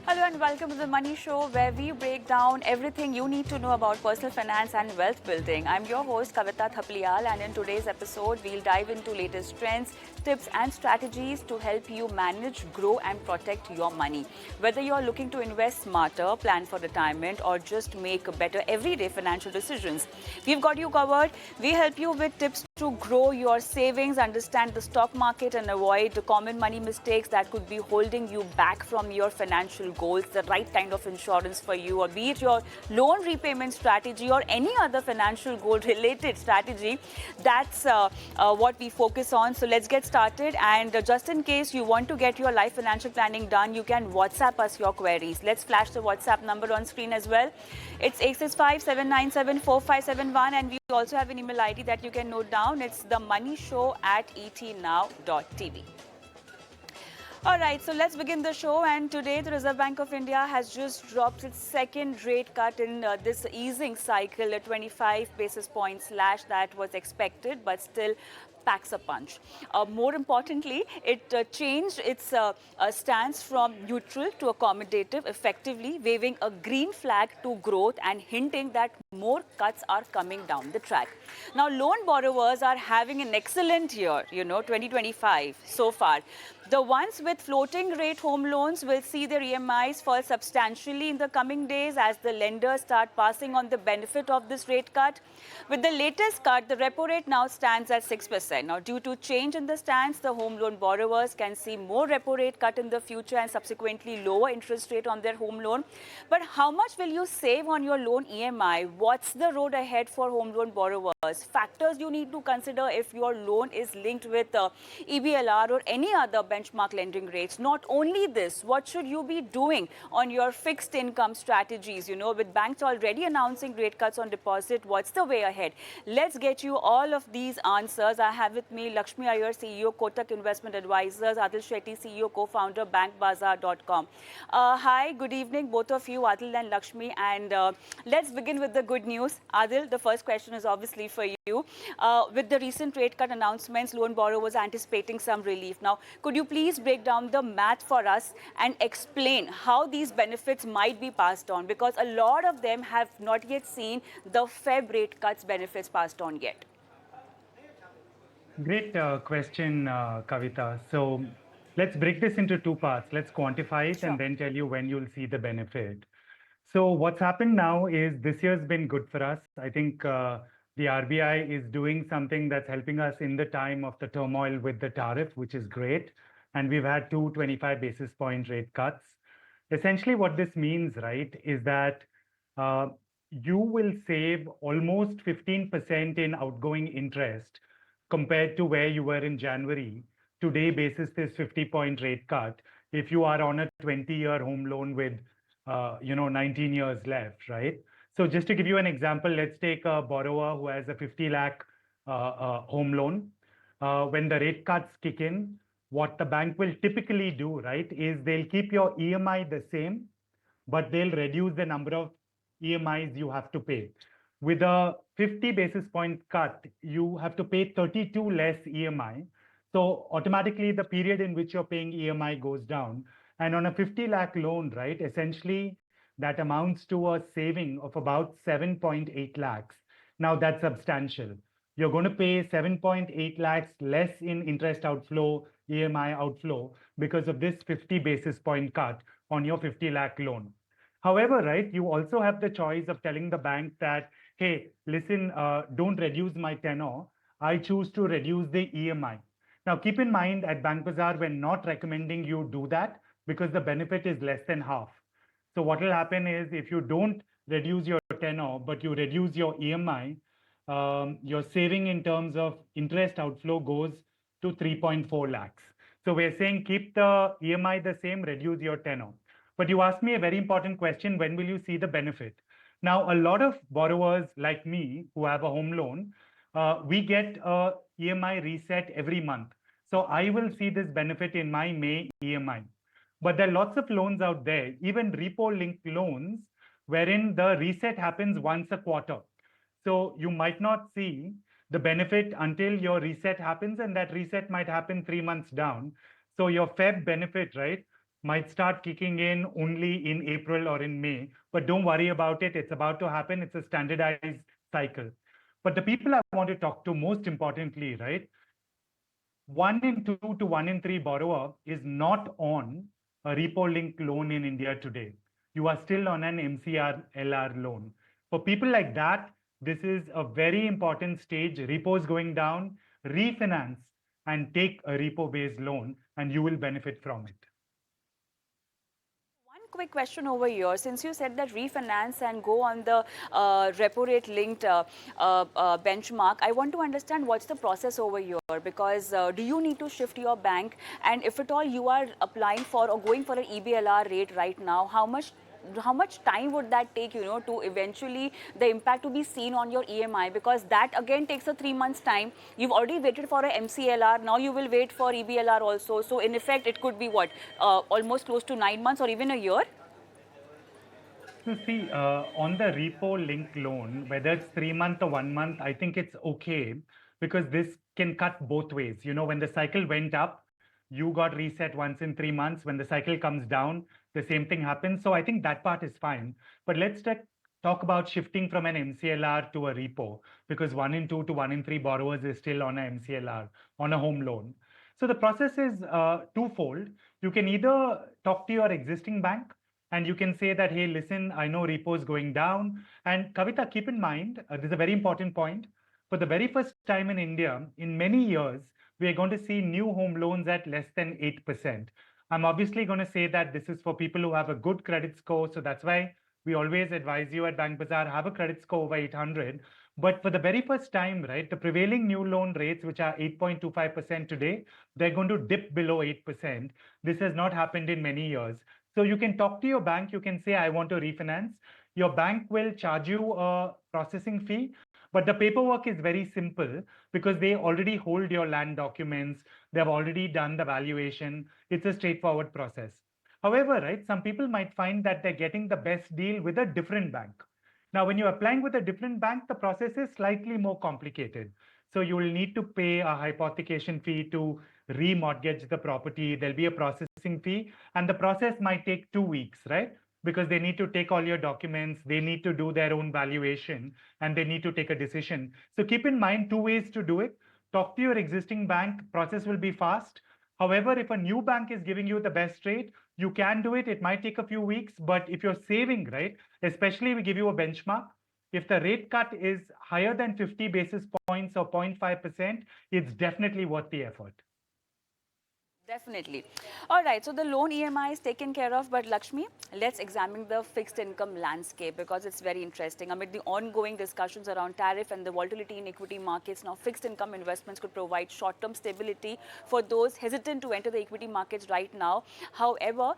Hello and welcome to the Money Show, where we break down everything you need to know about personal finance and wealth building. I'm your host Kavita Thapliyal, and in today's episode we'll dive into latest trends, tips and strategies to help you manage, grow and protect your money. Whether you're looking to invest smarter, plan for retirement or just make better everyday financial decisions, we've got you covered. We help you with tips to grow your savings, understand the stock market and avoid the common money mistakes that could be holding you back from your financial goals, the right kind of insurance for you, or be it your loan repayment strategy or any other financial goal related strategy. That's what we focus on. So let's get started. And just in case you want to get your life financial planning done, you can WhatsApp us your queries. Let's flash the WhatsApp number on screen as well. It's 865-797-4571, and we also have an email ID that you can note down. It's themoneyshow@etnow.tv. All right, so let's begin the show. And today, the Reserve Bank of India has just dropped its second rate cut in this easing cycle, a 25 basis point slash that was expected, but still packs a punch. More importantly, it changed its stance from neutral to accommodative, effectively waving a green flag to growth and hinting that more cuts are coming down the track. Now, loan borrowers are having an excellent year, 2025 so far. The ones with floating rate home loans will see their EMIs fall substantially in the coming days as the lenders start passing on the benefit of this rate cut. With the latest cut, the repo rate now stands at 6%. Now, due to change in the stance, the home loan borrowers can see more repo rate cut in the future and subsequently lower interest rate on their home loan. But how much will you save on your loan EMI? What's the road ahead for home loan borrowers? Factors you need to consider if your loan is linked with EBLR or any other benchmark lending rates. Not only this, what should you be doing on your fixed income strategies? With banks already announcing rate cuts on deposit, what's the way ahead? Let's get you all of these answers. I have with me Lakshmi Iyer, CEO, Kotak Investment Advisors, Adil Shetty, CEO, co-founder, bankbazaar.com. Hi, good evening, both of you, Adil and Lakshmi. And let's begin with the good news. Adil, the first question is obviously for you. With the recent rate cut announcements, loan borrowers are anticipating some relief. Now, could you please break down the math for us and explain how these benefits might be passed on? Because a lot of them have not yet seen the Feb rate cuts benefits passed on yet. Great question, Kavita. So let's break this into two parts. Let's quantify it Sure. and then tell you when you'll see the benefit. So what's happened now is this year's been good for us. I think the RBI is doing something that's helping us in the time of the turmoil with the tariff, which is great. And we've had two 25 basis point rate cuts. Essentially, what this means, right, is that uh, you will save almost 15% in outgoing interest compared to where you were in January. Today, basis this 50-point rate cut, if you are on a 20-year home loan with 19 years left, right? So just to give you an example, let's take a borrower who has a 50 lakh home loan. When the rate cuts kick in, what the bank will typically do, right, is they'll keep your EMI the same, but they'll reduce the number of EMIs you have to pay. With a 50 basis point cut, you have to pay 32 less EMI. So automatically the period in which you're paying EMI goes down. And on a 50 lakh loan, right, essentially that amounts to a saving of about 7.8 lakhs. Now that's substantial. You're going to pay 7.8 lakhs less in interest outflow, EMI outflow because of this 50 basis point cut on your 50 lakh loan. However, right, you also have the choice of telling the bank that, hey, listen, don't reduce my tenor. I choose to reduce the EMI. Now, keep in mind at Bank Bazaar, we're not recommending you do that because the benefit is less than half. So what will happen is if you don't reduce your tenor, but you reduce your EMI, your saving in terms of interest outflow goes to 3.4 lakhs. So we're saying keep the EMI the same, reduce your tenor. But you asked me a very important question, when will you see the benefit? Now, a lot of borrowers like me who have a home loan, we get a EMI reset every month. So I will see this benefit in my May EMI. But there are lots of loans out there, even repo linked loans, wherein the reset happens once a quarter. So you might not see the benefit until your reset happens, and that reset might happen 3 months down. So your Feb benefit, right, might start kicking in only in April or in May. But don't worry about it. It's about to happen. It's a standardized cycle. But the people I want to talk to most importantly, right? 1 in 2 to 1 in 3 borrower is not on a repo linked loan in India today. You are still on an MCLR loan. For people like that, this is a very important stage. Repos going down, refinance and take a repo based loan, and you will benefit from it. One quick question over here. Since you said that refinance and go on the repo rate linked benchmark, I want to understand what's the process over here, because do you need to shift your bank? And if at all you are applying for or going for an EBLR rate right now, how much time would that take, to eventually the impact to be seen on your EMI? Because that again takes a 3 months time. You've already waited for a MCLR. Now you will wait for EBLR also. So in effect, it could be what, almost close to 9 months or even a year. So see, on the repo link loan, whether it's 3 month or 1 month, I think it's okay because this can cut both ways. When the cycle went up, you got reset once in 3 months. When the cycle comes down, the same thing happens. So I think that part is fine. But let's talk about shifting from an MCLR to a repo, because 1 in 2 to 1 in 3 borrowers is still on a MCLR, on a home loan. So the process is twofold. You can either talk to your existing bank and you can say that, hey, listen, I know repo is going down. And Kavita, keep in mind, this is a very important point. For the very first time in India, in many years, we are going to see new home loans at less than 8%. I'm obviously going to say that this is for people who have a good credit score. So that's why we always advise you at Bank Bazaar, have a credit score over 800. But for the very first time, right, the prevailing new loan rates, which are 8.25% today, they're going to dip below 8%. This has not happened in many years. So you can talk to your bank. You can say, I want to refinance. Your bank will charge you a processing fee, but the paperwork is very simple because they already hold your land documents. They've already done the valuation. It's a straightforward process. However, right, some people might find that they're getting the best deal with a different bank. Now, when you're applying with a different bank, the process is slightly more complicated. So you will need to pay a hypothecation fee to remortgage the property. There'll be a processing fee, and the process might take 2 weeks, right? Because they need to take all your documents, they need to do their own valuation, and they need to take a decision. So keep in mind 2 ways to do it. Talk to your existing bank, process will be fast. However, if a new bank is giving you the best rate, you can do it. It might take a few weeks, but if you're saving, right, especially we give you a benchmark. If the rate cut is higher than 50 basis points or 0.5%, it's definitely worth the effort. Definitely. All right, so the loan EMI is taken care of, but Lakshmi, let's examine the fixed income landscape because it's very interesting. Amid the ongoing discussions around tariff and the volatility in equity markets, now fixed income investments could provide short-term stability for those hesitant to enter the equity markets right now. However,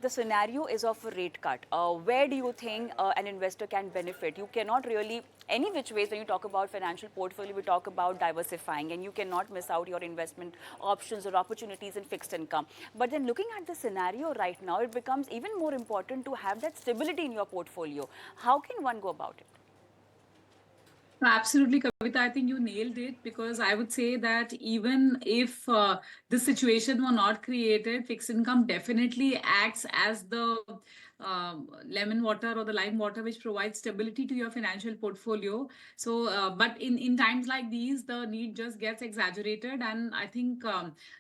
the scenario is of a rate cut. Where do you think an investor can benefit? You cannot really, any which ways, when you talk about financial portfolio, we talk about diversifying, and you cannot miss out your investment options or opportunities in fixed income. But then looking at the scenario right now, it becomes even more important to have that stability in your portfolio. How can one go about it? Absolutely, Kavita. I think you nailed it because I would say that even if this situation were not created, fixed income definitely acts as the lemon water or the lime water which provides stability to your financial portfolio. So, but in times like these, the need just gets exaggerated, and I think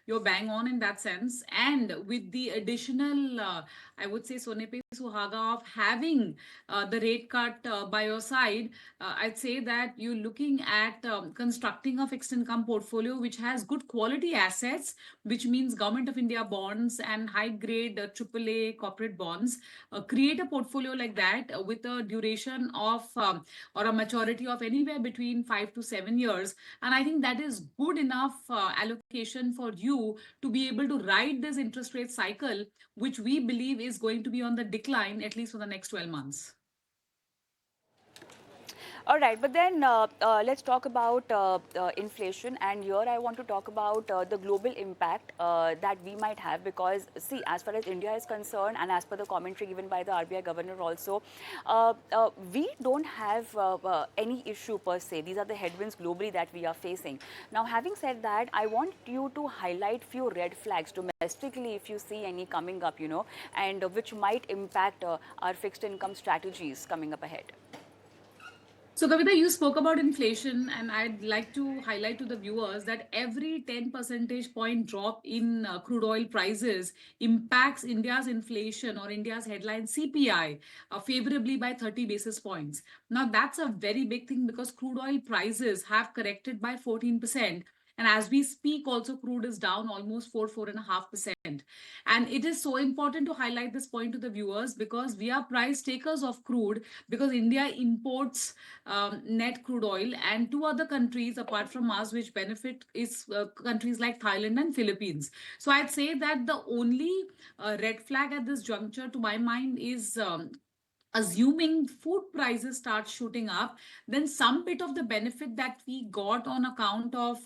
you're bang on in that sense. And with the additional, I would say, Sonepe Suhaga of having the rate cut by your side, I'd say that you're looking at constructing a fixed income portfolio which has good quality assets, which means Government of India bonds and high grade AAA corporate bonds. Create a portfolio like that with a duration of or a maturity of anywhere between 5 to 7 years. And I think that is good enough allocation for you to be able to ride this interest rate cycle, which we believe is going to be on the decline at least for the next 12 months. All right, but then let's talk about inflation. And here I want to talk about the global impact that we might have. Because, see, as far as India is concerned, and as per the commentary given by the RBI governor also, we don't have any issue per se. These are the headwinds globally that we are facing. Now, having said that, I want you to highlight few red flags domestically if you see any coming up, and which might impact our fixed income strategies coming up ahead. So, Kavita, you spoke about inflation, and I'd like to highlight to the viewers that every 10 percentage point drop in crude oil prices impacts India's inflation or India's headline CPI favorably by 30 basis points. Now, that's a very big thing because crude oil prices have corrected by 14%. And as we speak, also crude is down almost 4.5%. And it is so important to highlight this point to the viewers because we are price takers of crude because India imports net crude oil, and two other countries apart from us which benefit is countries like Thailand and Philippines. So I'd say that the only red flag at this juncture to my mind is assuming food prices start shooting up, then some bit of the benefit that we got on account of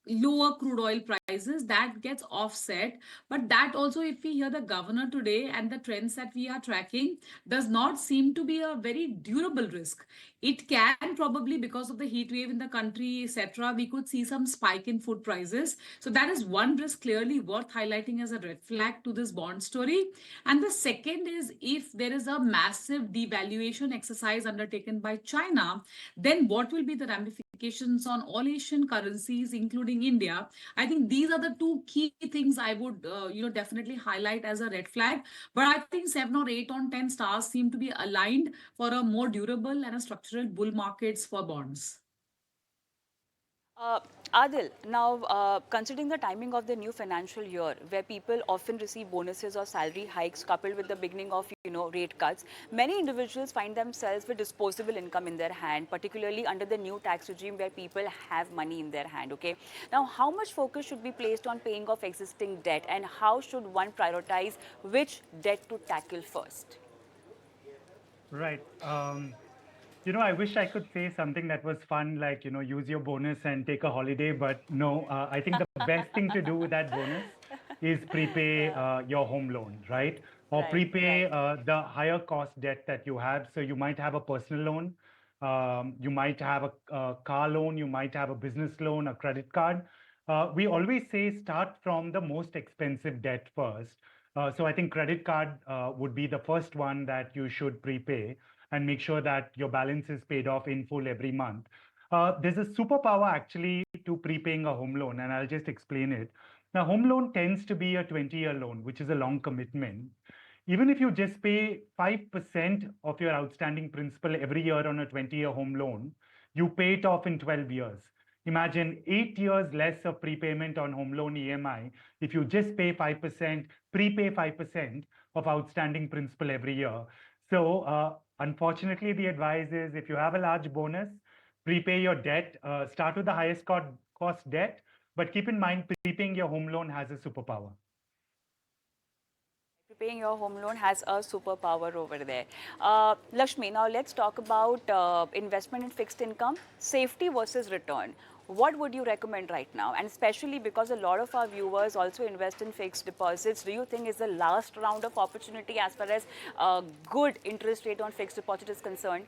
lower crude oil prices that gets offset. But that also, if we hear the governor today and the trends that we are tracking, does not seem to be a very durable risk. It can probably, because of the heat wave in the country, etc., we could see some spike in food prices. So that is one risk clearly worth highlighting as a red flag to this bond story. And the second is if there is a massive devaluation exercise undertaken by China, then what will be the ramifications on all Asian currencies, including India? I think these are the two key things I would, definitely highlight as a red flag. But I think 7 or 8 on 10 stars seem to be aligned for a more durable and a structural bull markets for bonds. Uh, Adil, now considering the timing of the new financial year, where people often receive bonuses or salary hikes coupled with the beginning of rate cuts, many individuals find themselves with disposable income in their hand, particularly under the new tax regime where people have money in their hand. Okay, now how much focus should be placed on paying off existing debt, and how should one prioritize which debt to tackle first? Right. I wish I could say something that was fun, like, use your bonus and take a holiday. But no, I think the best thing to do with that bonus is prepay Yeah, your home loan, right? Or right, prepay right. the higher cost debt that you have. So you might have a personal loan, you might have a car loan, you might have a business loan, a credit card. We always say start from the most expensive debt first. So I think credit card would be the first one that you should prepay and make sure that your balance is paid off in full every month. There's a superpower actually to prepaying a home loan, and I'll just explain it. Now, home loan tends to be a 20-year loan, which is a long commitment. Even if you just pay 5% of your outstanding principal every year on a 20-year home loan, you pay it off in 12 years. Imagine 8 years less of prepayment on home loan EMI if you just pay 5%, prepay 5% of outstanding principal every year. So, unfortunately, the advice is if you have a large bonus, prepay your debt, start with the highest cost debt, but keep in mind, prepaying your home loan has a superpower. Paying your home loan has a superpower over there. Lakshmi, now let's talk about investment in fixed income, safety versus return. What would you recommend right now? And especially because a lot of our viewers also invest in fixed deposits, do you think is the last round of opportunity as far as good interest rate on fixed deposit is concerned?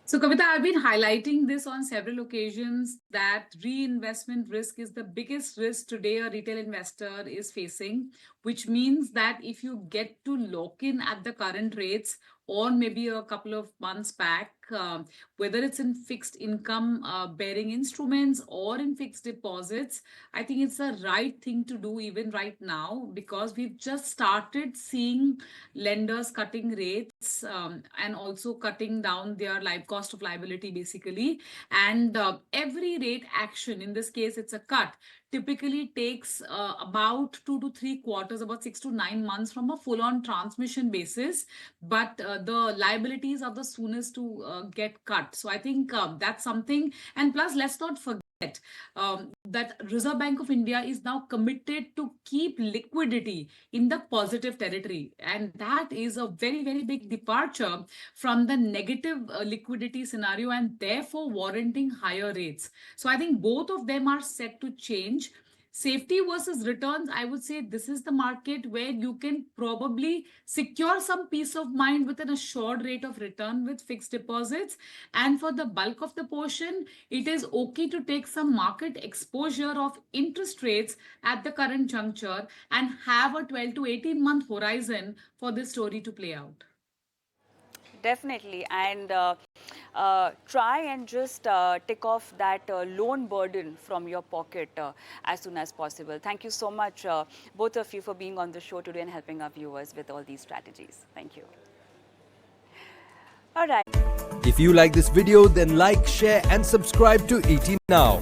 So, Kavita, I've been highlighting this on several occasions that reinvestment risk is the biggest risk today a retail investor is facing, which means that if you get to lock in at the current rates or maybe a couple of months back, whether it's in fixed income bearing instruments or in fixed deposits, I think it's the right thing to do even right now because we've just started seeing lenders cutting rates and also cutting down their live cost of liability basically. And every rate action, in this case it's a cut, typically takes about 2 to 3 quarters, about 6 to 9 months from a full on transmission basis. But the liabilities are the soonest to get cut. So I think that's something. And plus, let's not forget that Reserve Bank of India is now committed to keep liquidity in the positive territory, and that is a very, very big departure from the negative liquidity scenario, and therefore warranting higher rates. So I think both of them are set to change. Safety versus returns, I would say this is the market where you can probably secure some peace of mind with an assured rate of return with fixed deposits. And for the bulk of the portion, it is okay to take some market exposure of interest rates at the current juncture and have a 12 to 18-month horizon for this story to play out. Definitely, and try and just tick off that loan burden from your pocket as soon as possible. Thank you so much, both of you, for being on the show today and helping our viewers with all these strategies. Thank you. All right. If you like this video, then like, share and subscribe to ET Now.